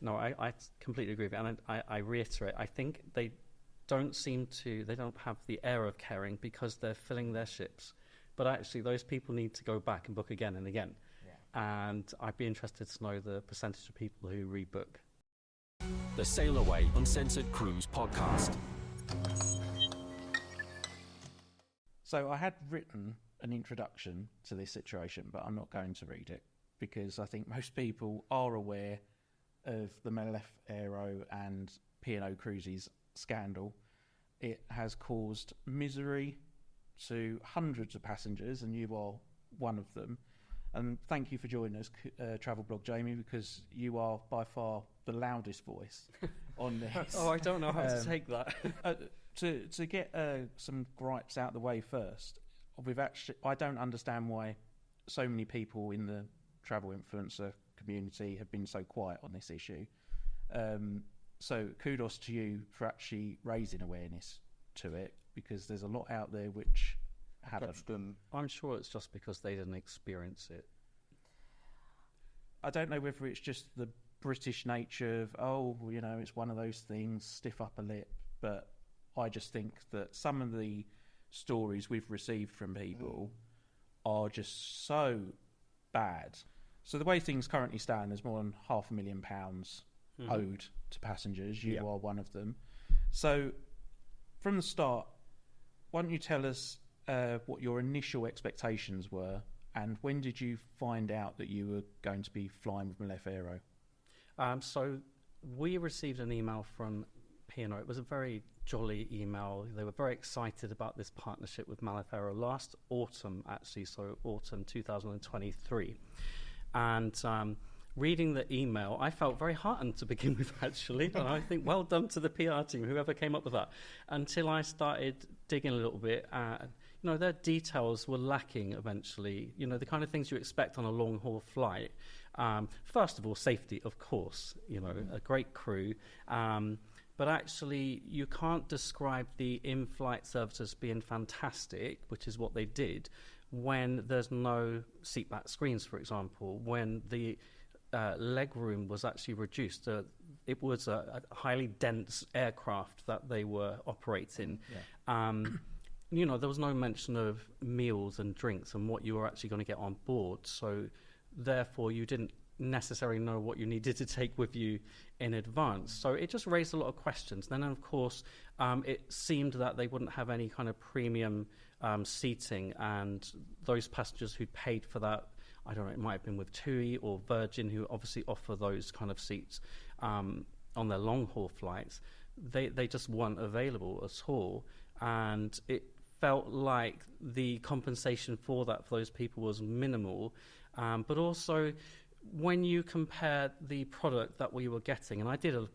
No, I completely agree with you. And I reiterate, I think they don't have the air of caring because they're filling their ships. But actually, those people need to go back and book again and again. Yeah. And I'd be interested to know the percentage of people who rebook. The Sail Away Uncensored Cruise Podcast. So I had written an introduction to this situation, but I'm not going to read it because I think most people are aware of the Maleth Aero and P&O Cruises scandal. It has caused misery to hundreds of passengers, and you are one of them. And thank you for joining us, Travel Blog Jamie, because you are by far the loudest voice on this. Oh, I don't know how to take that. To get some gripes out the way first, I don't understand why so many people in the travel influencer community have been so quiet on this issue. So kudos to you for actually raising awareness to it, because there's a lot out there which haven't. I'm sure it's just because they didn't experience it. I don't know whether it's just the British nature of, it's one of those things, stiff upper lip, but I just think that some of the stories we've received from people are just so bad. So the way things currently stand, there's more than £500,000 owed to passengers. You are one of them. So from the start, why don't you tell us what your initial expectations were, and when did you find out that you were going to be flying with Maleth Aero? So we received an email from P&O. It was a very jolly email. They were very excited about this partnership with Maleth Aero last autumn, actually, so autumn 2023. And reading the email, I felt very heartened to begin with, actually. And I think well done to the PR team, whoever came up with that. Until I started digging a little bit, their details were lacking eventually. The kind of things you expect on a long-haul flight. First of all, safety, of course. A great crew. But actually, you can't describe the in-flight services being fantastic, which is what they did, when there's no seatback screens, for example, when the leg room was actually reduced. It was a highly dense aircraft that they were operating. There was no mention of meals and drinks and what you were actually going to get on board. So therefore, you didn't necessarily know what you needed to take with you in advance. So it just raised a lot of questions. Then, of course, it seemed that they wouldn't have any kind of premium seating, and those passengers who paid for that, I don't know, it might have been with TUI or Virgin, who obviously offer those kind of seats on their long-haul flights, they just weren't available at all. And it felt like the compensation for that for those people was minimal. But also, when you compare the product that we were getting, and I did a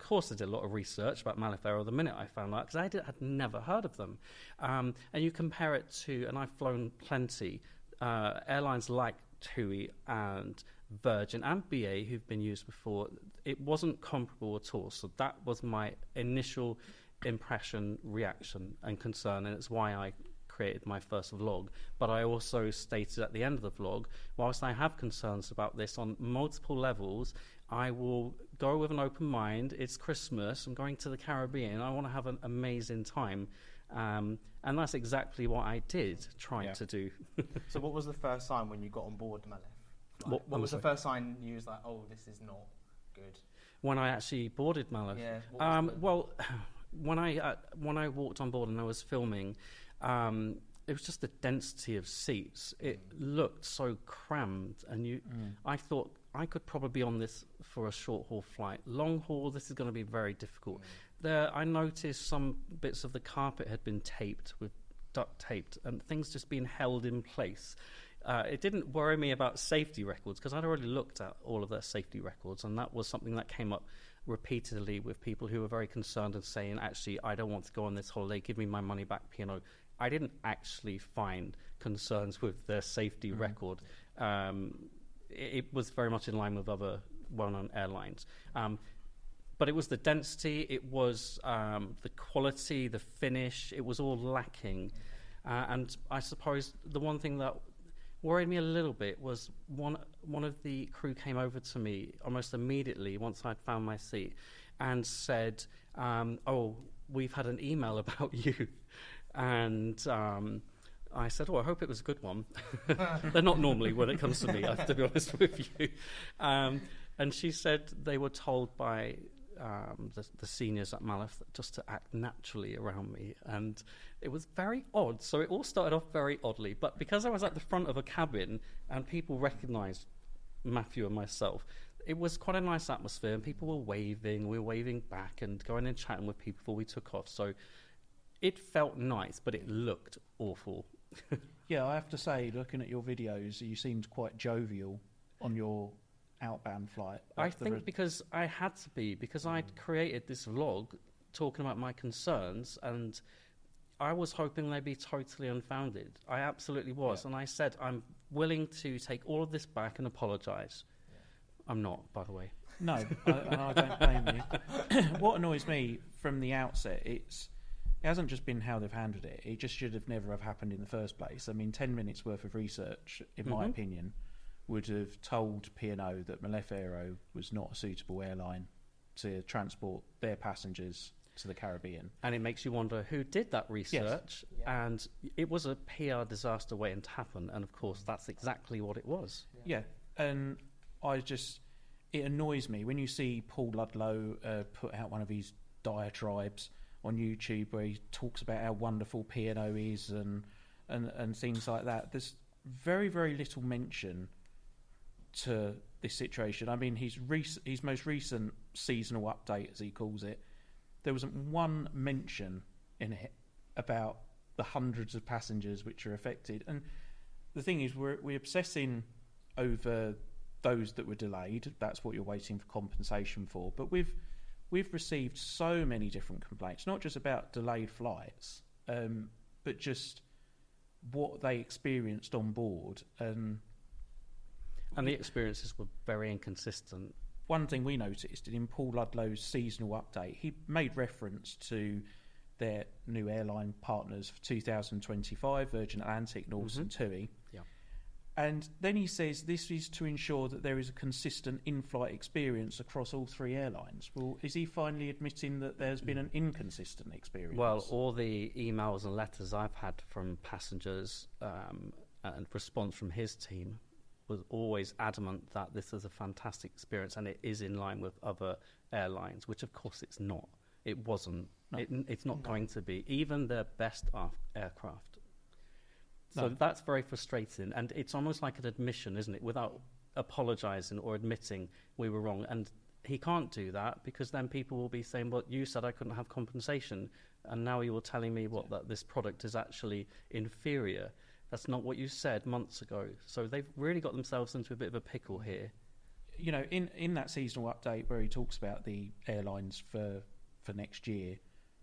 lot of research about Maleth Aero the minute I found out, because I had never heard of them. And you compare it to, and I've flown plenty, airlines like TUI and Virgin and BA who've been used before, it wasn't comparable at all. So that was my initial impression, reaction and concern, and it's why I created my first vlog. But I also stated at the end of the vlog, whilst I have concerns about this on multiple levels, I will go with an open mind. It's Christmas, I'm going to the Caribbean, I want to have an amazing time. And that's exactly what I did try to do. So what was the first sign when you got on board Maleth? What was the first sign you was like, oh, this is not good? When I actually boarded Maleth? Yeah. Well, when I walked on board and I was filming, it was just the density of seats. It looked so crammed, and I thought I could probably be on this for a short haul flight. Long haul, this is going to be very difficult. I noticed some bits of the carpet had been taped with duct taped, and things just being held in place. It didn't worry me about safety records, because I'd already looked at all of their safety records, and that was something that came up repeatedly with people who were very concerned and saying, actually, I don't want to go on this holiday, give me my money back, P&O. I didn't actually find concerns with their safety record. It was very much in line with other well-known airlines. But it was the density, it was the quality, the finish, it was all lacking. And I suppose the one thing that worried me a little bit was one of the crew came over to me almost immediately once I'd found my seat and said, "Oh, we've had an email about you," and I said, "Oh, I hope it was a good one." They're not normally when it comes to me, I have to be honest with you. And she said they were told by the seniors at Maleth just to act naturally around me, and it was very odd. So it all started off very oddly, but because I was at the front of a cabin and people recognised Matthew and myself, it was quite a nice atmosphere, and people were waving, we were waving back and going and chatting with people before we took off. So it felt nice, but it looked awful. Yeah, I have to say, looking at your videos, you seemed quite jovial on your outbound flight. I think because I had to be, because I'd created this vlog talking about my concerns, and I was hoping they'd be totally unfounded. I absolutely was. Yeah. And I said, I'm willing to take all of this back and apologise. Yeah. I'm not, by the way. No, I don't blame you. What annoys me from the outset, it hasn't just been how they've handled it. It just should have never have happened in the first place. I mean, 10 minutes worth of research, in my opinion, would have told P&O that Maleth Aero was not a suitable airline to transport their passengers to the Caribbean. And it makes you wonder who did that research. Yes. Yeah. And it was a PR disaster waiting to happen. And of course, that's exactly what it was. Yeah. And it annoys me when you see Paul Ludlow put out one of his diatribes on YouTube where he talks about how wonderful P&O is and things like that. There's very, very little mention to this situation. I mean, his most recent seasonal update, as he calls it, there wasn't one mention in it about the hundreds of passengers which are affected. And the thing is, we're obsessing over those that were delayed. That's what you're waiting for compensation for. But we've received so many different complaints, not just about delayed flights, but just what they experienced on board. And the experiences were very inconsistent. One thing we noticed in Paul Ludlow's seasonal update, he made reference to their new airline partners for 2025, Virgin Atlantic, Norse and TUI. Yeah. And then he says this is to ensure that there is a consistent in-flight experience across all three airlines. Well, is he finally admitting that there's been an inconsistent experience? Well, all the emails and letters I've had from passengers and response from his team was always adamant that this is a fantastic experience and it is in line with other airlines, which of course it's not. It wasn't. No. It's not going to be. Even their best aircraft. So that's very frustrating, and it's almost like an admission, isn't it, without apologising or admitting we were wrong. And he can't do that because then people will be saying, well, you said I couldn't have compensation, and now you were telling me that this product is actually inferior. That's not what you said months ago. So they've really got themselves into a bit of a pickle here. You know, in that seasonal update where he talks about the airlines for next year,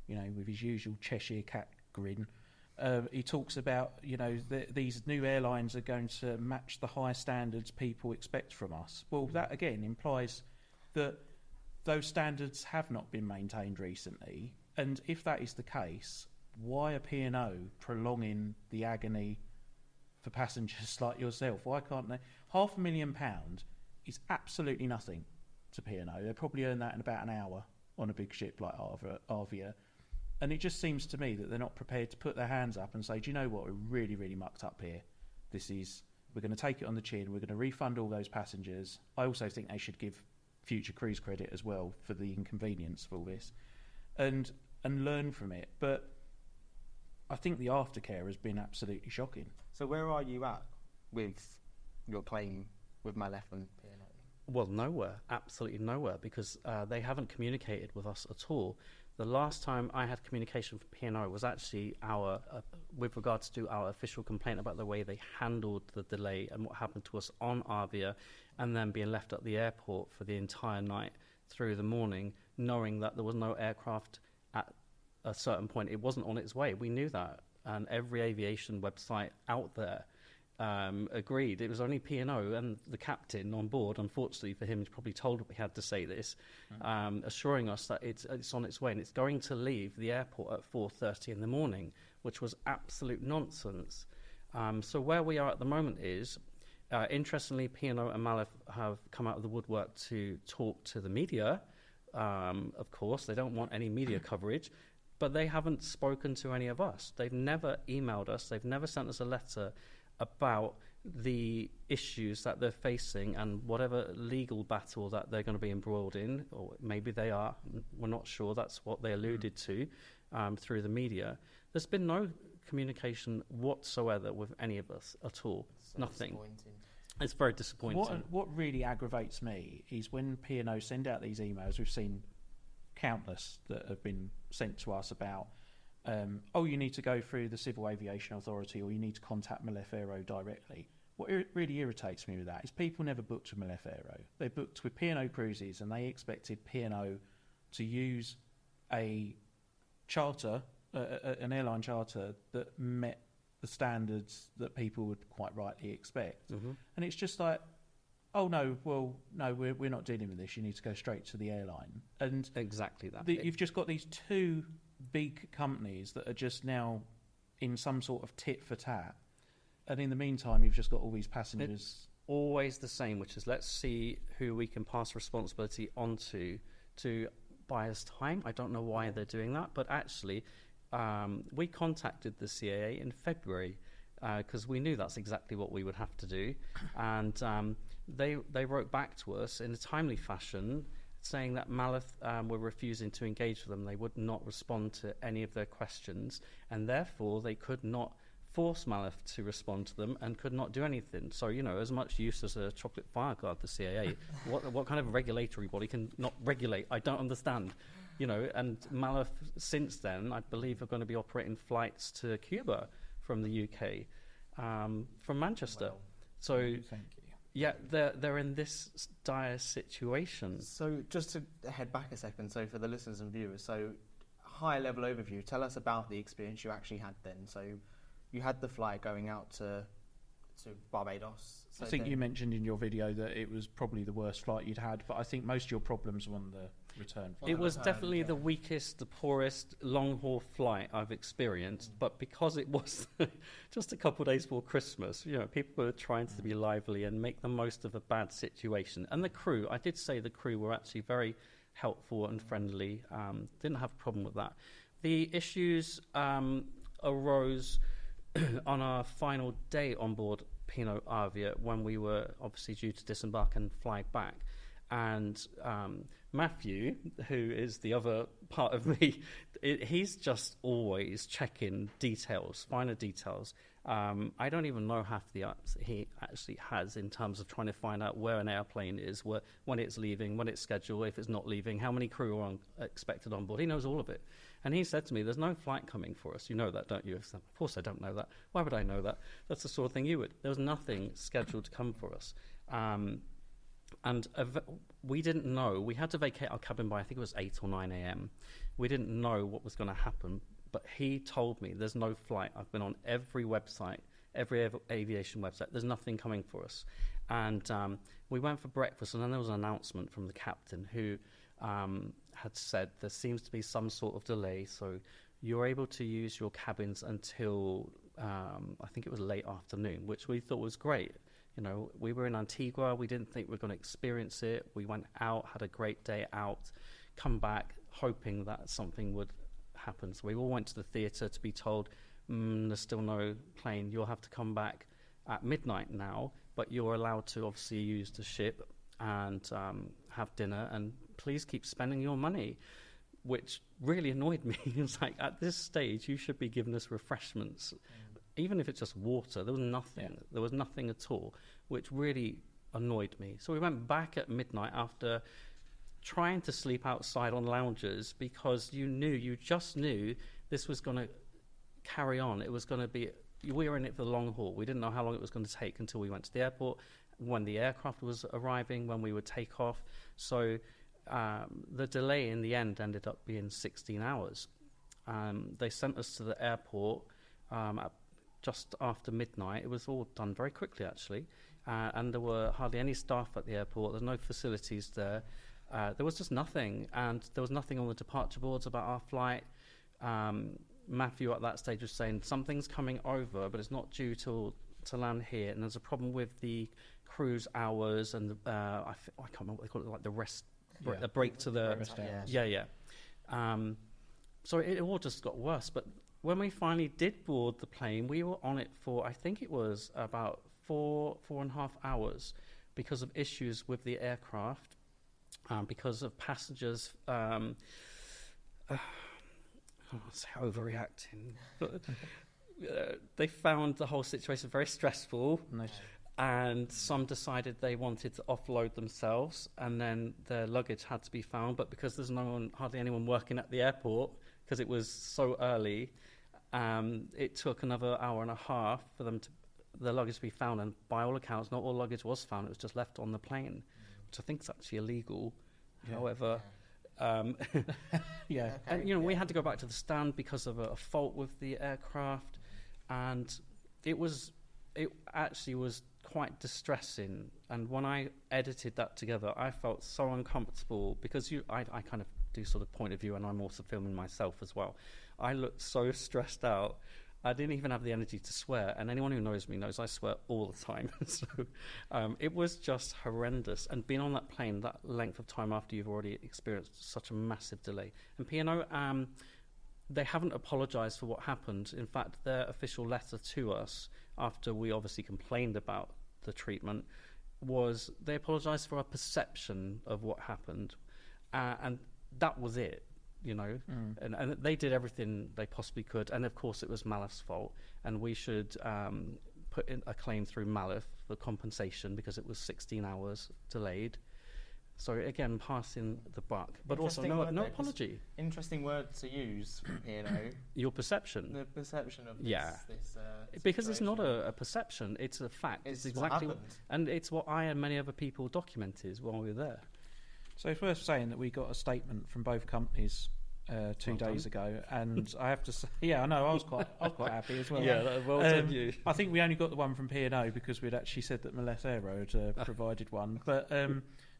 you know, with his usual Cheshire cat grin, he talks about, you know, these new airlines are going to match the high standards people expect from us. Well, that again implies that those standards have not been maintained recently. And if that is the case, why are P&O prolonging the agony for passengers like yourself? Why can't they? £500,000 is absolutely nothing to P&O. They probably earn that in about an hour on a big ship like Arvia. And it just seems to me that they're not prepared to put their hands up and say, do you know what, we're really, really mucked up here. We're going to take it on the chin. We're going to refund all those passengers. I also think they should give future crews credit as well for the inconvenience of all this and learn from it. But I think the aftercare has been absolutely shocking. So where are you at with your claim with Maleth and P&O? Well, nowhere, absolutely nowhere, because they haven't communicated with us at all. The last time I had communication from P&O was actually with regards to our official complaint about the way they handled the delay and what happened to us on Arvia, and then being left at the airport for the entire night through the morning, knowing that there was no aircraft at a certain point. It wasn't on its way. We knew that, and every aviation website out there agreed. It was only P&O and the captain on board, unfortunately for him, he's probably told we had to say this, assuring us that it's on its way and it's going to leave the airport at 4:30 in the morning, which was absolute nonsense. So where we are at the moment is, interestingly, P&O and Maleth have come out of the woodwork to talk to the media. Of course, they don't want any media coverage, but they haven't spoken to any of us. They've never emailed us. They've never sent us a letter about the issues that they're facing and whatever legal battle that they're going to be embroiled in, or maybe they are. We're not sure. That's what they alluded to through the media. There's been no communication whatsoever with any of us at all. So Nothing. It's very disappointing. What really aggravates me is when P&O send out these emails. We've seen countless that have been sent to us about, you need to go through the Civil Aviation Authority, or you need to contact Maleth Aero directly. What really irritates me with that is people never booked with Maleth Aero. They booked with P&O Cruises, and they expected P&O to use a charter, an airline charter that met the standards that people would quite rightly expect. Mm-hmm. And it's just like, we're not dealing with this. You need to go straight to the airline. And exactly that. You've just got these two big companies that are just now in some sort of tit for tat. And in the meantime, you've just got all these passengers. It's always the same, which is let's see who we can pass responsibility onto to buy us time. I don't know why they're doing that, but actually, we contacted the CAA in February because we knew that's exactly what we would have to do. And they wrote back to us in a timely fashion saying that Maleth were refusing to engage with them. They would not respond to any of their questions, and therefore they could not force Maleth to respond to them and could not do anything. So, as much use as a chocolate fire guard, the CAA, what kind of regulatory body can not regulate? I don't understand. And Maleth, since then, I believe, are going to be operating flights to Cuba from the UK, from Manchester. Wow. So, Thank you. yeah, they're in this dire situation. So just to head back a second, so for the listeners and viewers, so high level overview, tell us about the experience you actually had then. So you had the flight going out to Barbados. So I think you mentioned in your video that it was probably the worst flight you'd had, but I think most of your problems were on the return flight. It was definitely the weakest, the poorest long-haul flight I've experienced, but because it was just a couple of days before Christmas, people were trying to be lively and make the most of a bad situation. And the crew, I did say the crew were actually very helpful and friendly, didn't have a problem with that. The issues arose on our final day on board P&O Avia when we were obviously due to disembark and fly back. And Matthew, who is the other part of me, he's just always checking details, finer details. I don't even know half the apps he actually has in terms of trying to find out where an airplane is, when it's leaving, when it's scheduled, if it's not leaving, how many crew are expected on board. He knows all of it. And he said to me, there's no flight coming for us. You know that, don't you? I said, of course I don't know that. Why would I know that? That's the sort of thing you would. There was nothing scheduled to come for us. And we didn't know. We had to vacate our cabin by, I think it was 8 or 9 a.m. We didn't know what was going to happen. But he told me there's no flight. I've been on every website, every aviation website. There's nothing coming for us. And we went for breakfast, and then there was an announcement from the captain who had said there seems to be some sort of delay, so you're able to use your cabins until I think it was late afternoon, which we thought was great. We were in Antigua. We didn't think we were going to experience it. We went out, had a great day out, come back hoping that something would happen. So we all went to the theatre to be told, there's still no plane. You'll have to come back at midnight now, but you're allowed to obviously use the ship and have dinner, and please keep spending your money, which really annoyed me. It's like, at this stage, you should be giving us refreshments. Even if it's just water, there was nothing. Yeah. There was nothing at all, which really annoyed me. So we went back at midnight after trying to sleep outside on lounges because you just knew this was going to carry on. It was going to be, we were in it for the long haul. We didn't know how long it was going to take until we went to the airport, when the aircraft was arriving, when we would take off. So the delay in the end ended up being 16 hours. They sent us to the airport at just after midnight. It was all done very quickly, actually. And there were hardly any staff at the airport. There's no facilities there. There was just nothing. And there was nothing on the departure boards about our flight. Matthew at that stage was saying something's coming over, but it's not due to land here, and there's a problem with the cruise hours and I can't remember what they call it, like the rest, the break to the Rest hours. yeah. So it all just got worse. But when we finally did board the plane, we were on it for, I think it was about 4.5 hours because of issues with the aircraft, because of passengers overreacting. But, they found the whole situation very stressful. Nice. And some decided they wanted to offload themselves, and then their luggage had to be found. But because there's hardly anyone working at the airport, because it was so early, it took another hour and a half for the luggage to be found. And by all accounts, not all luggage was found. It was just left on the plane, which I think is actually illegal. Yeah. However, Yeah. and we had to go back to the stand because of a fault with the aircraft, and it actually was quite distressing. And when I edited that together, I felt so uncomfortable because I kind of do sort of point of view, and I'm also filming myself as well. I looked so stressed out. I didn't even have the energy to swear, and anyone who knows me knows I swear all the time. So it was just horrendous. And being on that plane that length of time after you've already experienced such a massive delay. And P&O, they haven't apologised for what happened. In fact, their official letter to us, after we obviously complained about the treatment, was they apologised for our perception of what happened. And that was it. And they did everything they possibly could, and of course it was Maleth's fault, and we should put in a claim through Maleth for compensation because it was 16 hours delayed. So again, passing the buck, but also no apology. Interesting word to use from P&O. Your perception. The perception of this. Yeah. Because it's not a perception; it's a fact. It's exactly what happened. And it's what I and many other people documented while we were there. So it's worth saying that we got a statement from both companies 2 days ago, and I have to say, I know I was quite happy as well. Well done you. I think we only got the one from P&O because we'd actually said that Maleth Aero had provided one. But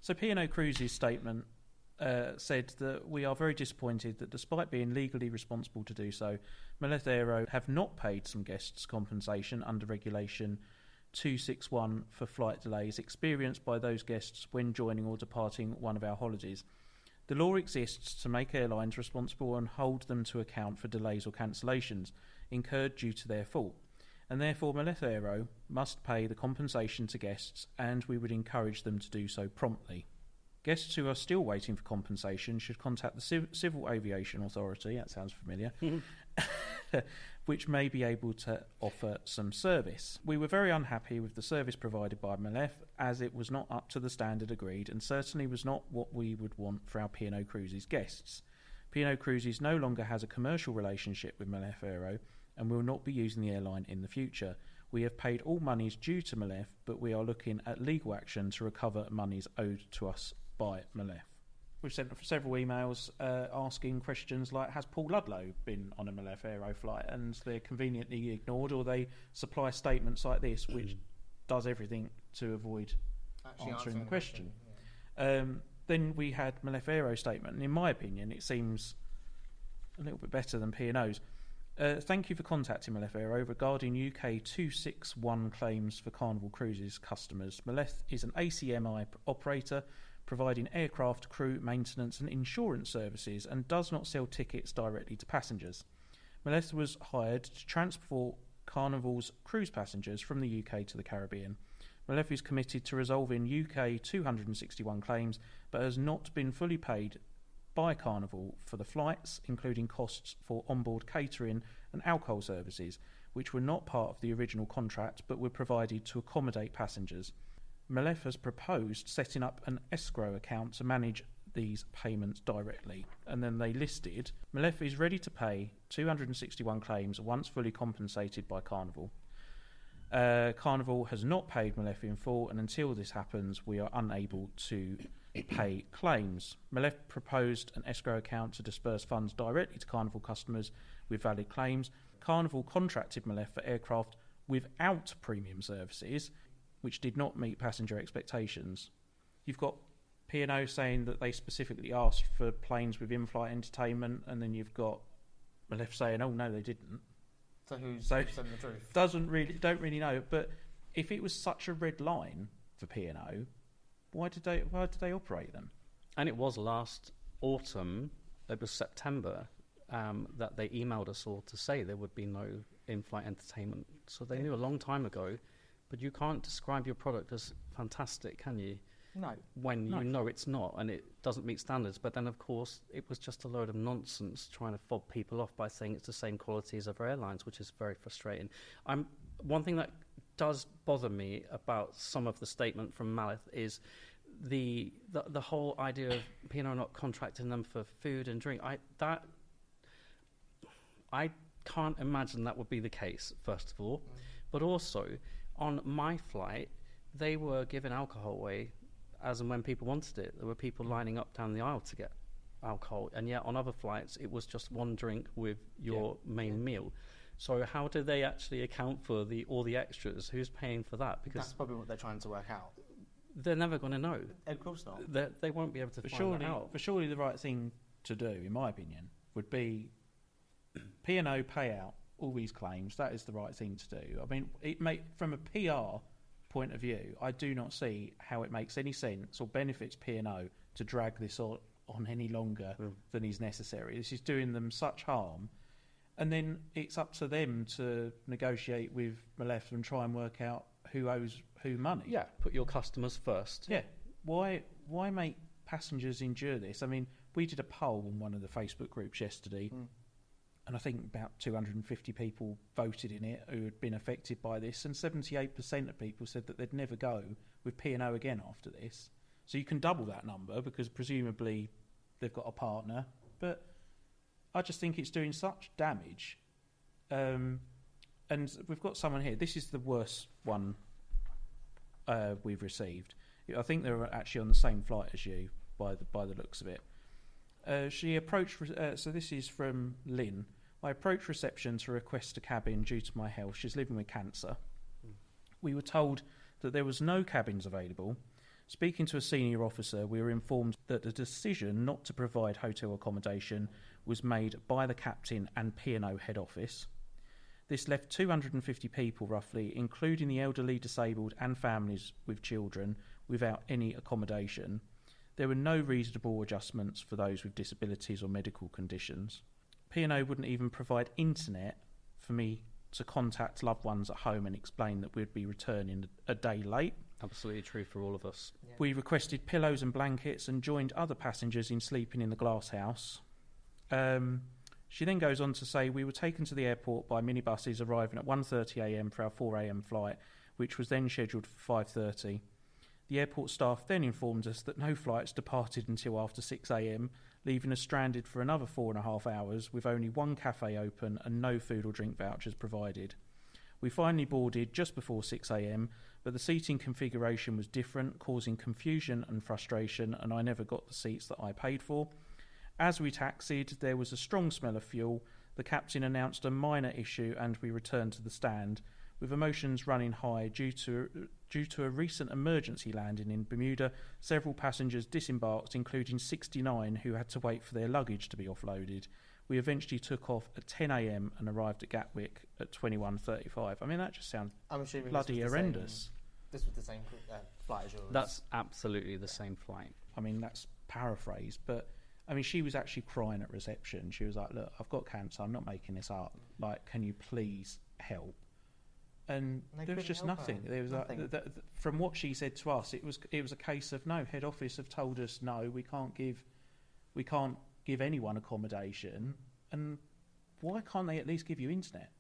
so P&O Cruises' statement said that we are very disappointed that despite being legally responsible to do so, Maleth Aero have not paid some guests compensation under Regulation 261 for flight delays experienced by those guests when joining or departing one of our holidays. The law exists to make airlines responsible and hold them to account for delays or cancellations incurred due to their fault, and therefore Maleth Aero must pay the compensation to guests, and we would encourage them to do so promptly. Guests who are still waiting for compensation should contact the Civil Aviation Authority, that sounds familiar, which may be able to offer some service. We were very unhappy with the service provided by Maleth, as it was not up to the standard agreed and certainly was not what we would want for our P&O Cruises guests. P&O Cruises no longer has a commercial relationship with Maleth Aero and will not be using the airline in the future. We have paid all monies due to Maleth, but we are looking at legal action to recover monies owed to us by Maleth. We've sent several emails asking questions like, has Paul Ludlow been on a Maleth Aero flight? And they're conveniently ignored, or they supply statements like this, which does everything to avoid answering the question. Then we had Maleth Aero statement, and in my opinion, it seems a little bit better than P&O's. Thank you for contacting Maleth Aero regarding UK 261 claims for Carnival Cruises customers. Maleth is an ACMI operator providing aircraft crew maintenance and insurance services and does not sell tickets directly to passengers. Maleth was hired to transport Carnival's cruise passengers from the UK to the Caribbean. Maleth is committed to resolving UK 261 claims but has not been fully paid by Carnival for the flights, including costs for onboard catering and alcohol services, which were not part of the original contract but were provided to accommodate passengers. Maleth has proposed setting up an escrow account to manage these payments directly, and then they listed Maleth is ready to pay 261 claims once fully compensated by Carnival. Carnival has not paid Maleth in full, and until this happens we are unable to pay claims. Maleth proposed an escrow account to disperse funds directly to Carnival customers with valid claims. Carnival contracted Maleth for aircraft without premium services, which did not meet passenger expectations. You've got P&O saying that they specifically asked for planes with in-flight entertainment, and then you've got Maleth saying, "Oh no, they didn't." So who's So- telling the truth? Don't really know. But if it was such a red line for P&O, why did they operate them? And it was last autumn, it was September, that they emailed us all to say there would be no in-flight entertainment. So they knew a long time ago, but you can't describe your product as fantastic, can you? No. When No. you know it's not and it doesn't meet standards. But then, of course, it was just a load of nonsense trying to fob people off by saying it's the same quality as other airlines, which is very frustrating. One thing that does bother me about some of the statement from Maleth is the whole idea of P&O not contracting them for food and drink. I can't imagine that would be the case, first of all. But also, on my flight, they were giving alcohol away as and when people wanted it. There were people lining up down the aisle to get alcohol, and yet on other flights it was just one drink with your main meal. So how do they actually account for all the extras? Who's paying for that? Because That's probably what they're trying to work out. they're never going to know. Of course not. They won't be able to But find that out. surely the right thing to do, in my opinion, would be P&O pay out all these claims. That is the right thing to do. I mean, from a PR point of view, I do not see how it makes any sense or benefits P&O to drag this on any longer than is necessary. This is doing them such harm. And then it's up to them to negotiate with Maleth and try and work out who owes who money. Yeah, put your customers first. Yeah. Why make passengers endure this? I mean, we did a poll on one of the Facebook groups yesterday, and I think about 250 people voted in it who had been affected by this, and 78% of people said that they'd never go with P&O again after this. So you can double that number because presumably they've got a partner, but I just think it's doing such damage. And we've got someone here. This is the worst one we've received. I think they were actually on the same flight as you by the looks of it. She approached. So this is from Lynn. I approached reception to request a cabin due to my health. She's living with cancer. We were told that there was no cabins available. Speaking to a senior officer, we were informed that the decision not to provide hotel accommodation was made by the captain and P&O head office. This left 250 people roughly, including the elderly, disabled and families with children, without any accommodation. There were no reasonable adjustments for those with disabilities or medical conditions. P&O wouldn't even provide internet for me to contact loved ones at home and explain that we'd be returning a day late. Absolutely true for all of us. Yeah. We requested pillows and blankets and joined other passengers in sleeping in the glass house. She then goes on to say we were taken to the airport by minibuses arriving at 1:30am for our 4am flight, which was then scheduled for 5:30. The airport staff then informed us that no flights departed until after 6am, leaving us stranded for another 4.5 hours with only one cafe open and no food or drink vouchers provided. We finally boarded just before 6am, but the seating configuration was different, causing confusion and frustration, and I never got the seats that I paid for. As we taxied, there was a strong smell of fuel. The captain announced a minor issue and we returned to the stand, with emotions running high due to a recent emergency landing in Bermuda. Several passengers disembarked, including 69 who had to wait for their luggage to be offloaded. We eventually took off at 10am and arrived at Gatwick at 21:35. I mean, that just sounds I'm assuming bloody horrendous. This was the same flight as yours. That's absolutely the same flight. I mean, that's paraphrased, but I mean, she was actually crying at reception. She was like, "Look, I've got cancer. I'm not making this up. Like, can you please help?" And They there was couldn't just help her. nothing. There was Nothing. from what she said to us, it was a case of no. Head office have told us no. We can't give anyone accommodation. And why can't they at least give you internet?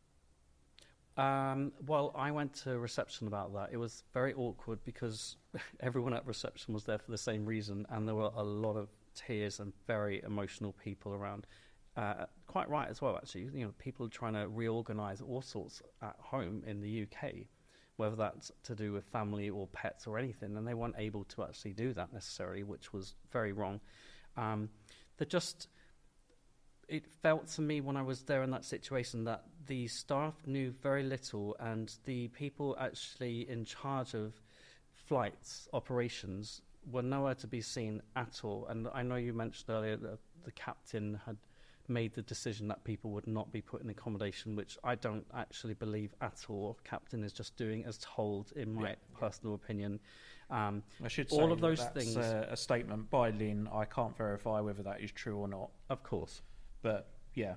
Well, I went to reception about that. It was very awkward because everyone at reception was there for the same reason, and there were a lot of tears and very emotional people around. Quite right as well, actually. You know, people trying to reorganise all sorts at home in the UK, whether that's to do with family or pets or anything, and they weren't able to actually do that necessarily, which was very wrong. It felt to me when I was there in that situation that the staff knew very little, and the people actually in charge of flights operations were nowhere to be seen at all. And I know you mentioned earlier that the captain had made the decision that people would not be put in accommodation, which I don't actually believe at all. Captain is just doing as told, in my personal opinion. I should say all of those that's things. A statement by Lynn. I can't verify whether that is true or not. Of course. But, yeah.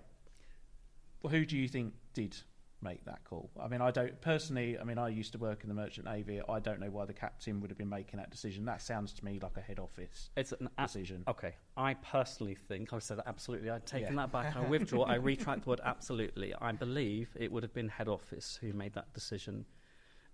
Well, who do you think did make that call? I mean, I don't personally. I mean, I used to work in the merchant navy. I don't know why the captain would have been making that decision. That sounds to me like a head office decision. Okay, I personally think I said absolutely. I'd taken that back. I withdraw. I retract the word absolutely. I believe it would have been head office who made that decision,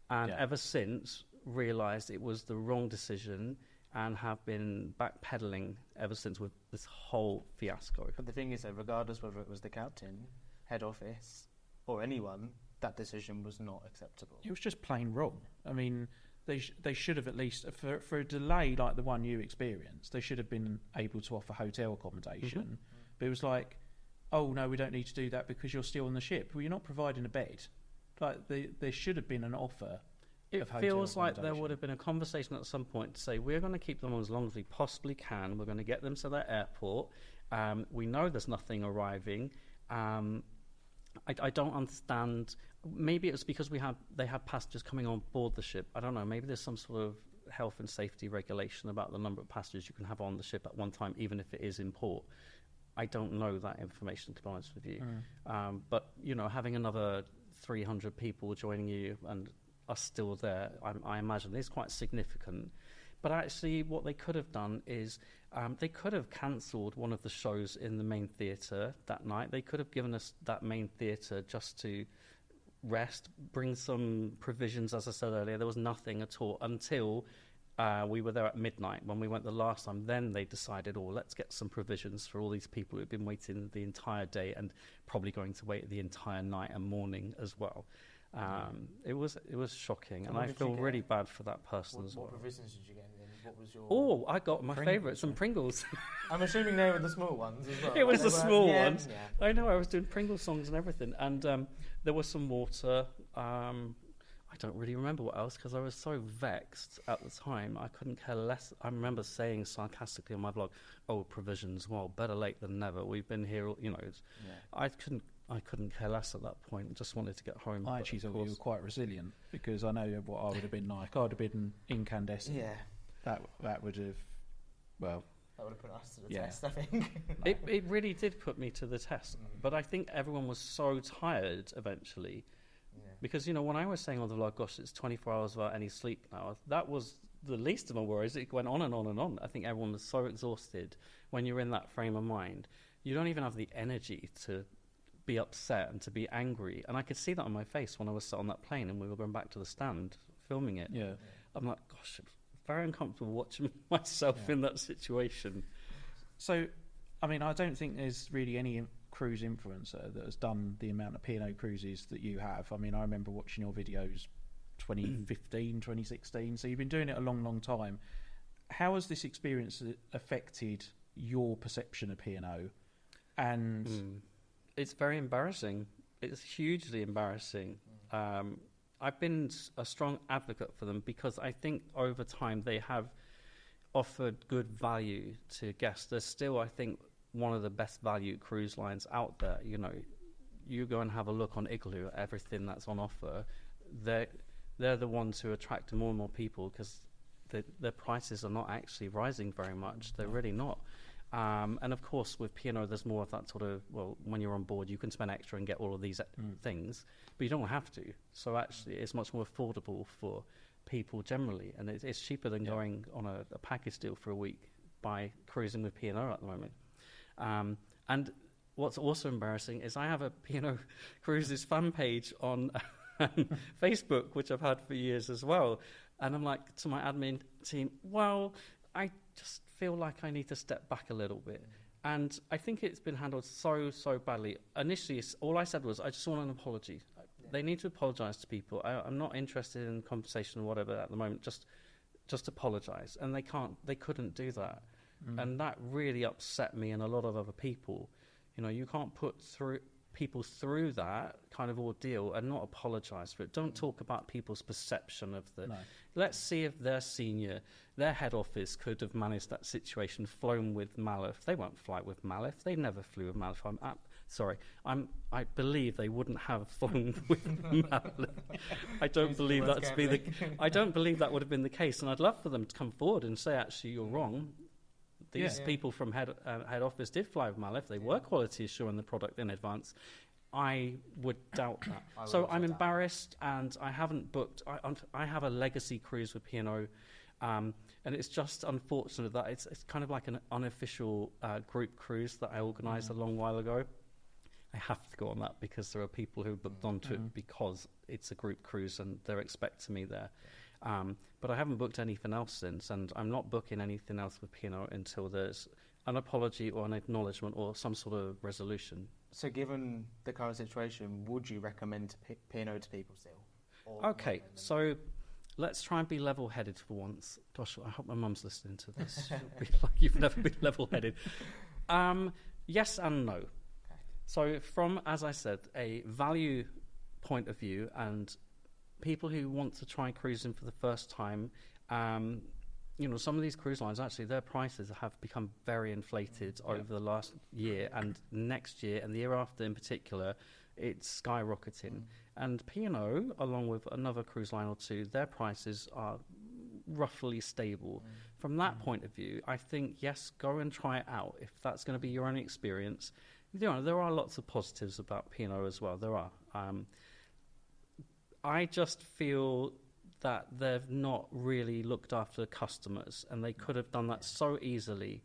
and ever since realised it was the wrong decision and have been backpedaling ever since with this whole fiasco. But the thing is, though, regardless whether it was the captain, head office, or anyone, that decision was not acceptable. It was just plain wrong. I mean, they should have at least, for a delay like the one you experienced, they should have been able to offer hotel accommodation. Mm-hmm. But it was like, oh, no, we don't need to do that because you're still on the ship. Well, you're not providing a bed. Like, there should have been an offer. It feels like there would have been a conversation at some point to say, we're going to keep them on as long as we possibly can. We're going to get them to their airport. We know there's nothing arriving. I don't understand. Maybe it's because they had passengers coming on board the ship. I don't know. Maybe there's some sort of health and safety regulation about the number of passengers you can have on the ship at one time, even if it is in port. I don't know that information, to be honest with you. But, having another 300 people joining you and us still there, I imagine is quite significant. But actually what they could have done is they could have cancelled one of the shows in the main theatre that night. They could have given us that main theatre just to rest, bring some provisions. As I said earlier, there was nothing at all until we were there at midnight when we went the last time. Then they decided, let's get some provisions for all these people who've been waiting the entire day and probably going to wait the entire night and morning as well. It was shocking, and I feel really bad for that person as well. What provisions did you get? What was your? Oh, I got my favourite, some Pringles. I'm assuming they were the small ones as well. It was the small ones. Yeah. I know. I was doing Pringle songs and everything, and there was some water. I don't really remember what else because I was so vexed at the time. I couldn't care less. I remember saying sarcastically on my blog, "Oh, provisions. Well, better late than never. We've been here. I couldn't care less at that point. Just wanted to get home." I actually thought you were quite resilient because I know what I would have been like. I would have been incandescent. Yeah. That would have, well... That would have put us to the test, I think. It really did put me to the test. But I think everyone was so tired eventually. Yeah. Because, when I was saying on the vlog, gosh, it's 24 hours without any sleep now, that was the least of my worries. It went on and on and on. I think everyone was so exhausted when you're in that frame of mind. You don't even have the energy to be upset and to be angry. And I could see that on my face when I was sat on that plane and we were going back to the stand filming it. Yeah. I'm like, gosh, it was very uncomfortable watching myself in that situation. So, I mean, I don't think there's really any cruise influencer that has done the amount of P&O cruises that you have. I mean, I remember watching your videos 2015, 2016, so you've been doing it a long, long time. How has this experience affected your perception of P&O? And... It's very embarrassing. It's hugely embarrassing. I've been a strong advocate for them because I think over time they have offered good value to guests. They're still, I think, one of the best value cruise lines out there. You go and have a look on Igloo, everything that's on offer. They're the ones who attract more and more people because their prices are not actually rising very much. They're really not. And of course, with P&O, there's more of that sort of, when you're on board, you can spend extra and get all of these things, but you don't have to. So actually, it's much more affordable for people generally, and it's cheaper than going on a package deal for a week by cruising with P&O at the moment. And what's also embarrassing is I have a P&O Cruises fan page on Facebook, which I've had for years as well. And I'm like to my admin team, I just feel like I need to step back a little bit. And I think it's been handled so badly. Initially, all I said was, I just want an apology. They need to apologise to people. I'm not interested in compensation or whatever at the moment. Just apologise. And they couldn't do that. And that really upset me and a lot of other people. You can't put people through that kind of ordeal and not apologise for it. Don't talk about people's perception of the... No. Let's see if their senior, their head office could have managed that situation, flown with Maleth. They won't fly with Maleth. They never flew with Maleth. I believe they wouldn't have flown with Maleth. I don't believe that to be the... I don't believe that would have been the case, and I'd love for them to come forward and say, actually, you're wrong. These people from head office did fly with Maleth. They were quality assuring the product in advance. I would doubt that. So I'm embarrassed, and I haven't booked. I have a legacy cruise with P&O, and it's just unfortunate that it's kind of like an unofficial group cruise that I organised a long while ago. I have to go on that because there are people who booked onto it because it's a group cruise and they're expecting me there. But I haven't booked anything else since, and I'm not booking anything else with P&O until there's an apology or an acknowledgement or some sort of resolution. So given the current situation, would you recommend P&O to people still? Or Okay, so let's try and be level-headed for once. Gosh, I hope my mum's listening to this. She'll be like, you've never been level-headed. Yes and no. Okay. So from, as I said, a value point of view, and people who want to try cruising for the first time, some of these cruise lines, actually, their prices have become very inflated over the last year, and next year and the year after in particular, it's skyrocketing. And P&O, along with another cruise line or two, their prices are roughly stable. From that point of view, I think, yes, go and try it out. If that's going to be your own experience, there are lots of positives about P&O as well. There are. I just feel that they've not really looked after customers, and they could have done that so easily,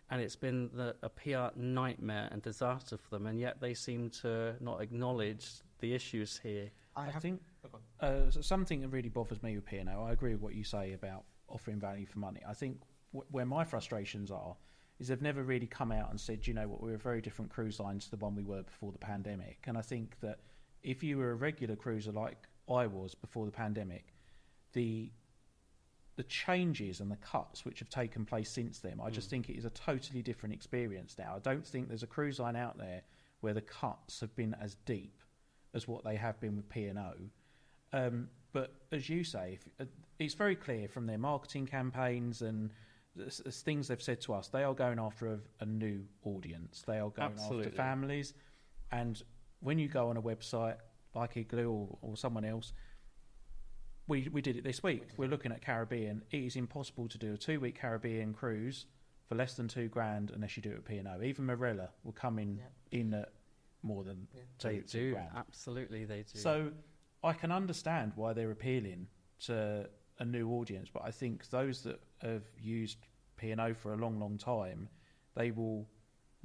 and it's been a PR nightmare and disaster for them, and yet they seem to not acknowledge the issues here. I think something that really bothers me with P&O, I agree with what you say about offering value for money. I think where my frustrations are is they've never really come out and said, you know what, we're a very different cruise line to the one we were before the pandemic. And I think that if you were a regular cruiser like I was before the pandemic, the changes and the cuts which have taken place since then, I just think it is a totally different experience now. I don't think there's a cruise line out there where the cuts have been as deep as what they have been with P&O. But as you say, it's very clear from their marketing campaigns and as things they've said to us, they are going after a new audience. They are going after families. And when you go on a website like Igloo or someone else, we did it this week. We're looking at Caribbean. It is impossible to do a 2-week Caribbean cruise for less than $2,000 unless you do it at P&O. Even Marella will come in at more than $2,000. Absolutely, they do. So I can understand why they're appealing to a new audience, but I think those that have used P&O for a long, long time, they will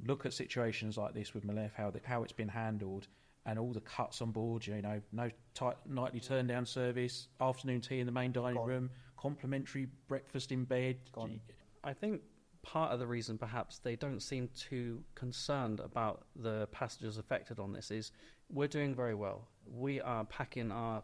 look at situations like this with Maleth, how it's been handled, and all the cuts on board, no tight nightly turn-down service, afternoon tea in the main dining room, complimentary breakfast in bed. I think part of the reason perhaps they don't seem too concerned about the passengers affected on this is we're doing very well. We are packing our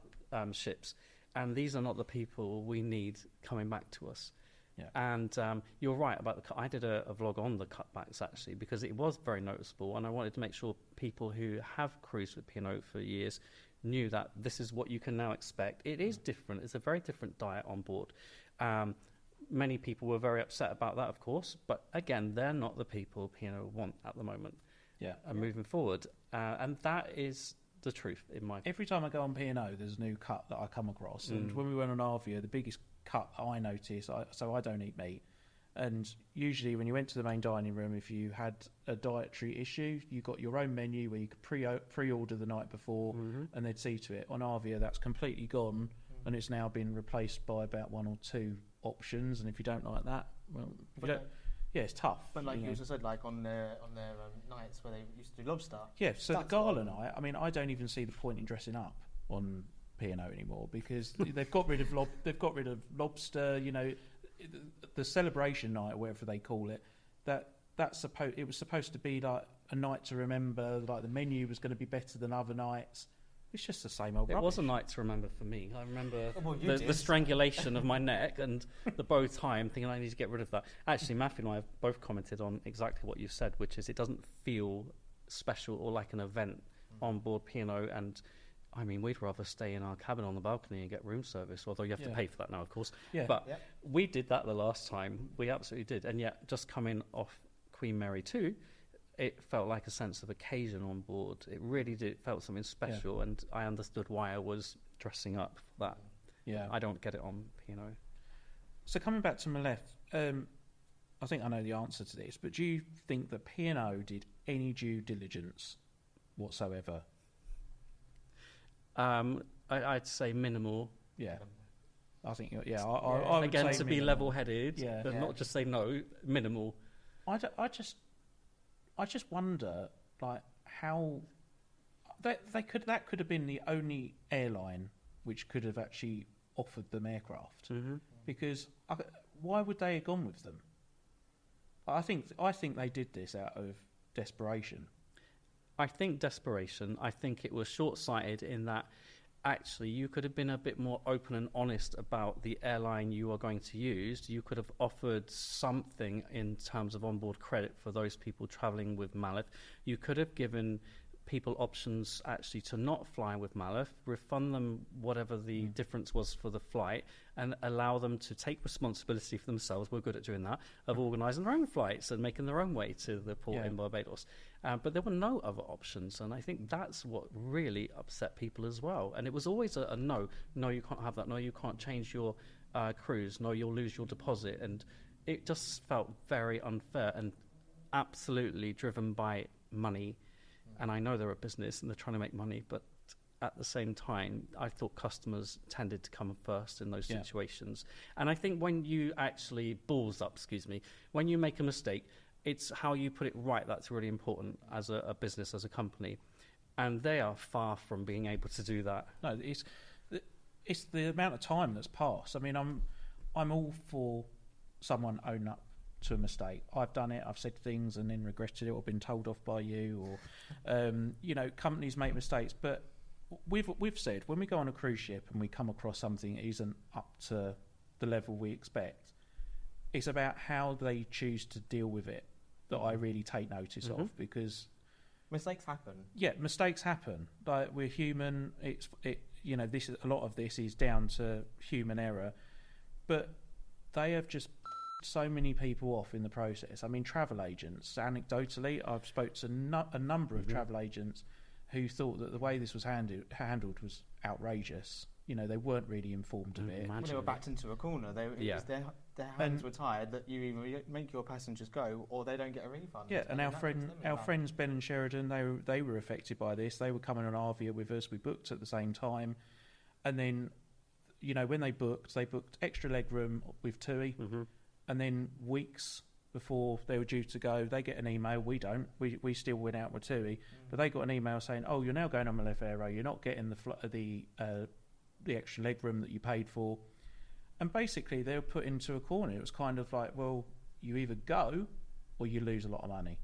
ships, and these are not the people we need coming back to us. Yeah. And you're right about the cut. I did a vlog on the cutbacks, actually, because it was very noticeable, and I wanted to make sure people who have cruised with P&O for years knew that this is what you can now expect. It is different. It's a very different diet on board. Many people were very upset about that, of course, but again, they're not the people P&O want at the moment. Moving forward. And that is the truth, in my opinion. Every time I go on P&O, there's a new cut that I come across. And when we went on Arvia, the biggest cut I noticed, so I don't eat meat, and usually when you went to the main dining room, if you had a dietary issue, you got your own menu where you could pre-order the night before, and they'd see to it. On Arvia, that's completely gone, and it's now been replaced by about 1 or 2 options, and if you don't like that, well, it's tough. But like you also said, like on their nights where they used to do lobster. Yeah, so the gala night, I mean, I don't even see the point in dressing up on P&O anymore because they've got rid of lobster. The celebration night, or whatever they call it, it was supposed to be like a night to remember. Like the menu was going to be better than other nights. It's just the same old rubbish. It was a night to remember for me. I remember the strangulation of my neck and the bow tie. I'm thinking I need to get rid of that. Actually, Matthew and I have both commented on exactly what you said, which is it doesn't feel special or like an event on board P&O, and I mean, we'd rather stay in our cabin on the balcony and get room service, although you have to pay for that now, of course. Yeah. But we did that the last time. We absolutely did. And yet, just coming off Queen Mary 2, it felt like a sense of occasion on board. It really did. It felt something special, and I understood why I was dressing up for that. Yeah. I don't get it on P&O. So coming back to Maleth, I think I know the answer to this, but do you think that P&O did any due diligence whatsoever? I'd say minimal. Yeah. I think, I would Again, say to be minimal. level-headed, but not just say no, minimal. I just wonder, like, how that could have been the only airline which could have actually offered them aircraft, because why would they have gone with them? I think they did this out of desperation. I think desperation. I think it was short-sighted in that actually you could have been a bit more open and honest about the airline you are going to use. You could have offered something in terms of onboard credit for those people travelling with Maleth. You could have given people options actually to not fly with Maleth, refund them whatever the difference was for the flight, and allow them to take responsibility for themselves. We're good at doing that, of organising their own flights and making their own way to the port in Barbados. But there were no other options, and I think that's what really upset people as well. And it was always a no, you can't have that, no, you can't change your cruise, no, you'll lose your deposit. And it just felt very unfair and absolutely driven by money. And I know they're a business and they're trying to make money, but at the same time, I thought customers tended to come first in those situations. And I think when you actually when you make a mistake, it's how you put it right that's really important as a business, as a company. And they are far from being able to do that. No, it's the amount of time that's passed. I mean, I'm all for someone owning up to a mistake. I've done it, I've said things and then regretted it or been told off by you, or companies make mistakes, but we've said when we go on a cruise ship and we come across something that isn't up to the level we expect, it's about how they choose to deal with it that I really take notice of, because mistakes happen. Yeah, mistakes happen. Like, we're human. This is a lot of this is down to human error, but they have just so many people off in the process. I mean, travel agents, anecdotally, I've spoke to a number of travel agents who thought that the way this was handled was outrageous. They weren't really informed of it. Well, they were backed into a corner. Their hands were tied that you either make your passengers go or they don't get a refund. Yeah, and our friends Ben and Sheridan, they were affected by this. They were coming on Arvia with us. We booked at the same time, and then when they booked extra legroom with TUI. And then weeks before they were due to go, they get an email. We don't. We still went out with TUI, but they got an email saying, "Oh, you're now going on Maleth Aero. You're not getting the extra legroom that you paid for." And basically, they were put into a corner. It was kind of like, well, you either go or you lose a lot of money.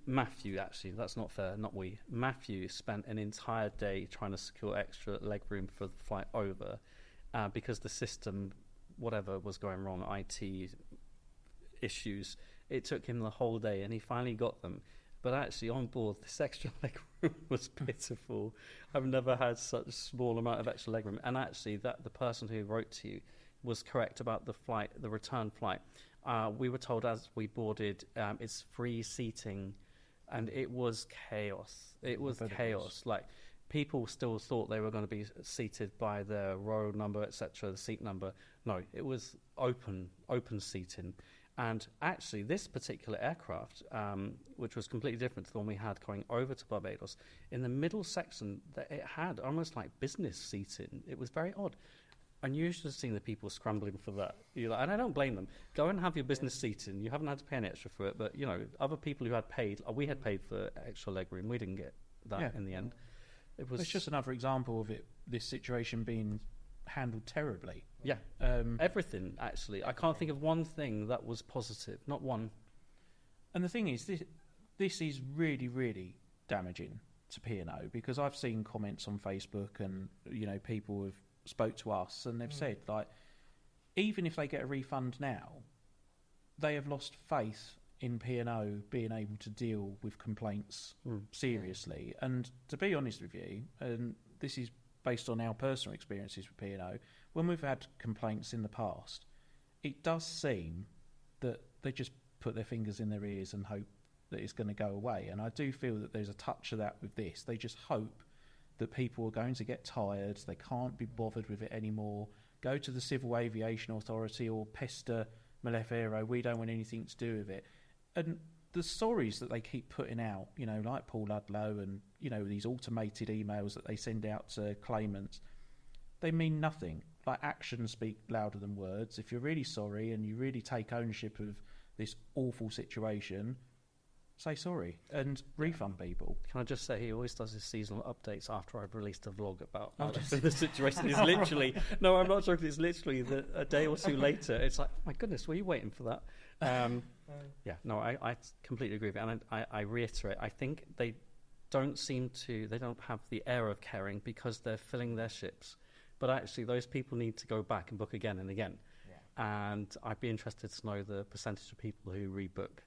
Matthew, that's not fair. Not we. Matthew spent an entire day trying to secure extra legroom for the flight over. Because the system, whatever was going wrong, IT issues, it took him the whole day, and he finally got them. But actually, on board, this extra legroom was pitiful. I've never had such a small amount of extra legroom. And actually, that the person who wrote to you was correct about the return flight. We were told as we boarded, it's free seating, and it was chaos. It was chaos. Like, people still thought they were going to be seated by their row number, etc., the seat number. No, it was open seating. And actually, this particular aircraft, which was completely different to the one we had going over to Barbados, in the middle section, it had almost like business seating. It was very odd. And you should have seen the people scrambling for that. And I don't blame them. Go and have your business seating. You haven't had to pay any extra for it. But, other people who had paid, we had paid for extra legroom. We didn't get that in the end. It's just another example of this situation being handled terribly. Yeah, everything, actually. I can't think of one thing that was positive, not one. And the thing is, this is really, really damaging to P&O, because I've seen comments on Facebook and, people have spoke to us and they've said, like, even if they get a refund now, they have lost faith in P&O being able to deal with complaints seriously. And to be honest with you, and this is based on our personal experiences with P&O, when we've had complaints in the past, it does seem that they just put their fingers in their ears and hope that it's going to go away. And I do feel that there's a touch of that with this. They just hope that people are going to get tired, they can't be bothered with it anymore, go to the Civil Aviation Authority or pester Maleth Aero, we don't want anything to do with it. And the stories that they keep putting out, you know, like Paul Ludlow and, you know, these automated emails that they send out to claimants, they mean nothing. Like, actions speak louder than words. If you're really sorry and you really take ownership of this awful situation, say sorry and refund people. Can I just say, he always does his seasonal updates after I've released a vlog about the situation. Is literally, no, I'm not joking, it's literally a day or two later, it's like, oh my goodness, were you waiting for that? Yeah, no, I completely agree with you. And I reiterate, I think they don't have the air of caring because they're filling their ships. But actually, those people need to go back and book again and again. Yeah. And I'd be interested to know the percentage of people who rebook.